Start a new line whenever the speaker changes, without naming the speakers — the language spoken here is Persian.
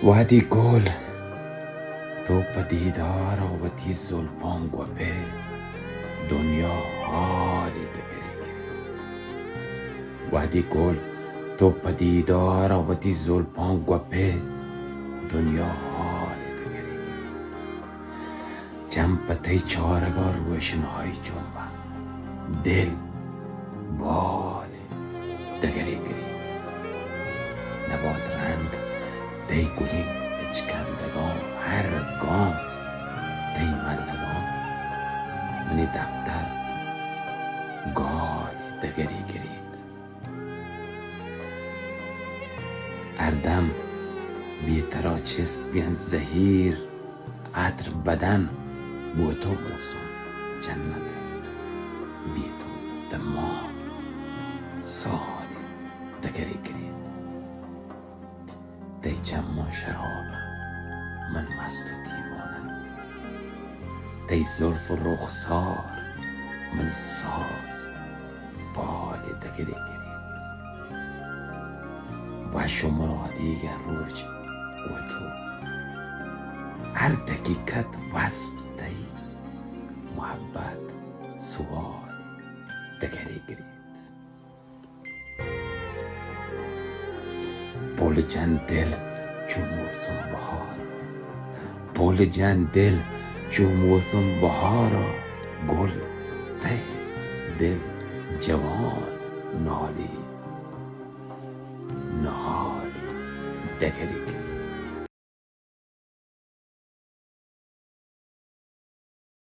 وادی گل تو پدیدار آوتی زلفان گوپه دنیا حالی دگری گرید. وادی گل تو پدیدار آوتی زلفان گوپه دنیا حالی دگری گرید. چمپتی چارگار روشنهای جنبه دل بالی دگری گرید. نبات رنگ دی گلی اچکندگان هر گام دی ملگان منی دفتر گالی دگری گرید. اردم بیترا چست بیان زهیر عطر بدن بو تو موسم جنت بی تو دمام سالی دگری گرید. دی جمع شرابه من مست و دیوانه دی زلف و رخسار منی ساز بالی دگری گرید. و شما دیگر روج و تو هر دقیقت وصف دی محبت سوال دگری گرید. پول جان دل چون موسم بهار پول جان دل چون موسم بهارا گل ته دل جوان نالی نهالی دگری